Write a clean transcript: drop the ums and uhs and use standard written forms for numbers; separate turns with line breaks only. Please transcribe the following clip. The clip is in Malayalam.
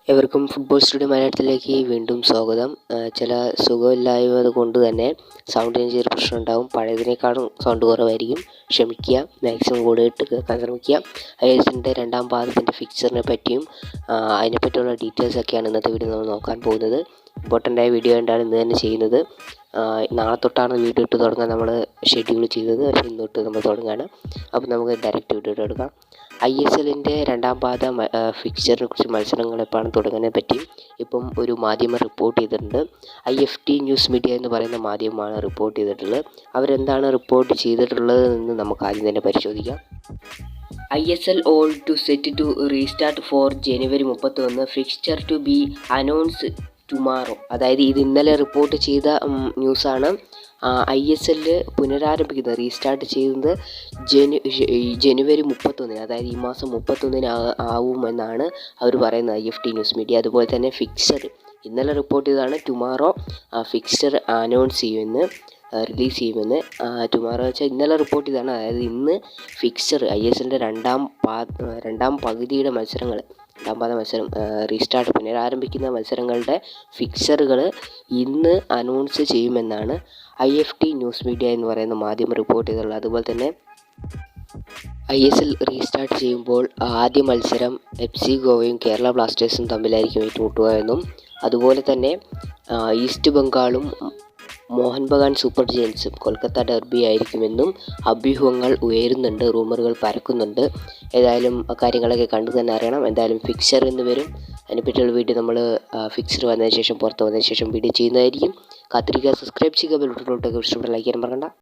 എവർക്കും ഫുട്ബോൾ സ്റ്റുഡിയോ മലയാളത്തിലേക്ക് വീണ്ടും സ്വാഗതം. ചില സുഖമില്ലായ്മ കൊണ്ട് തന്നെ സൗണ്ടിന് ചെറിയ പ്രശ്നം ഉണ്ടാകും. പഴയതിനേക്കാളും സൗണ്ട് കുറവായിരിക്കും, ക്ഷമിക്കുക. മാക്സിമം കൂടെ ഇട്ട് കേൾക്കാൻ ശ്രമിക്കുക. ഐഎസിൻ്റെ രണ്ടാം പാദത്തിൻ്റെ ഫിക്ചറിനെ പറ്റിയും അതിനെപ്പറ്റിയുള്ള ഡീറ്റെയിൽസൊക്കെയാണ് ഇന്നത്തെ വീഡിയോ നമ്മൾ നോക്കാൻ പോകുന്നത്. ഇമ്പോർട്ടൻ്റായ വീഡിയോ ആയിട്ടാണ് ഇന്ന് തന്നെ ചെയ്യുന്നത്. നാളെ തൊട്ടാണ് വീഡിയോ ഇട്ട് തുടങ്ങാൻ നമ്മൾ ഷെഡ്യൂൾ ചെയ്തത്, പക്ഷേ ഇന്ന് തൊട്ട് നമ്മൾ തുടങ്ങുകയാണ്. അപ്പോൾ നമുക്ക് ഡയറക്റ്റ് വീഡിയോ ഇട്ട് എടുക്കാം. ISLൻ്റെ രണ്ടാം പാദ ഫിക്ചറിനെ കുറിച്ച് മത്സരങ്ങൾ എപ്പോഴാണ് തുടങ്ങുന്നതിനെ പറ്റി ഇപ്പം ഒരു മാധ്യമം റിപ്പോർട്ട് ചെയ്തിട്ടുണ്ട്. IFT ന്യൂസ് മീഡിയ എന്ന് പറയുന്ന മാധ്യമമാണ് റിപ്പോർട്ട് ചെയ്തിട്ടുള്ളത്. അവരെന്താണ് റിപ്പോർട്ട് ചെയ്തിട്ടുള്ളത് എന്ന് നമുക്ക് ആദ്യം തന്നെ പരിശോധിക്കാം. ISL all to set to restart for January 31, fixture to be announce tomorrow. അതായത് ഇത് ഇന്നലെ റിപ്പോർട്ട് ചെയ്ത ന്യൂസാണ്. ISL പുനരാരംഭിക്കുന്നത്, റീസ്റ്റാർട്ട് ചെയ്യുന്നത് ജനുവരി 31, അതായത് ഈ മാസം 31 ആവുമെന്നാണ് അവർ പറയുന്നത്, IFT ന്യൂസ് മീഡിയ. അതുപോലെ തന്നെ ഫിക്സർ ഇന്നലെ റിപ്പോർട്ട് ചെയ്തതാണ്. ടുമാറോ ഫിക്സർ അനൗൺസ് ചെയ്യുമെന്ന്, റിലീസ് ചെയ്യുമെന്ന്. ടുമാറോ വെച്ചാൽ ഇന്നലെ റിപ്പോർട്ട് ചെയ്തതാണ്. അതായത് ഇന്ന് ഫിക്സർ ISLൻ്റെ രണ്ടാം പകുതിയുടെ മത്സരങ്ങൾ, രണ്ടാം പാദ മത്സരം, റീസ്റ്റാർട്ട് പുനരാരംഭിക്കുന്ന മത്സരങ്ങളുടെ ഫിക്സറുകൾ ഇന്ന് അനൗൺസ് ചെയ്യുമെന്നാണ് IFT ന്യൂസ് മീഡിയ എന്ന് പറയുന്ന മാധ്യമം റിപ്പോർട്ട് ചെയ്തിട്ടുള്ളത്. അതുപോലെ തന്നെ ISL റീസ്റ്റാർട്ട് ചെയ്യുമ്പോൾ ആദ്യ മത്സരം FC ഗോവയും കേരള ബ്ലാസ്റ്റേഴ്സും തമ്മിലായിരിക്കും ഏറ്റുമുട്ടുക എന്നും, അതുപോലെ തന്നെ ഈസ്റ്റ് ബംഗാളും മോഹൻ ബഗാൻ സൂപ്പർ ജയൻസും കൊൽക്കത്ത ഡെർബി ആയിരിക്കുമെന്നും അഭ്യൂഹങ്ങൾ ഉയരുന്നുണ്ട്, റൂമറുകൾ പരക്കുന്നുണ്ട്. ഏതായാലും കാര്യങ്ങളൊക്കെ കണ്ടു തന്നെ അറിയണം. എന്തായാലും ഫിക്സർ എന്ന് വരും. അതിനെപ്പറ്റിയുള്ള വീഡിയോ നമ്മൾ ഫിക്സർ വന്നതിന് ശേഷം, പുറത്ത് വന്നതിന് ശേഷം വീഡിയോ ചെയ്യുന്നതായിരിക്കും. കാത്തിരിക്കുക, സബ്സ്ക്രൈബ് ചെയ്യുക, ബെൽ ബട്ടൺ ഇഷ്ടപ്പെട്ട ലൈക്ക് ചെയ്യാൻ മറക്കണ്ട.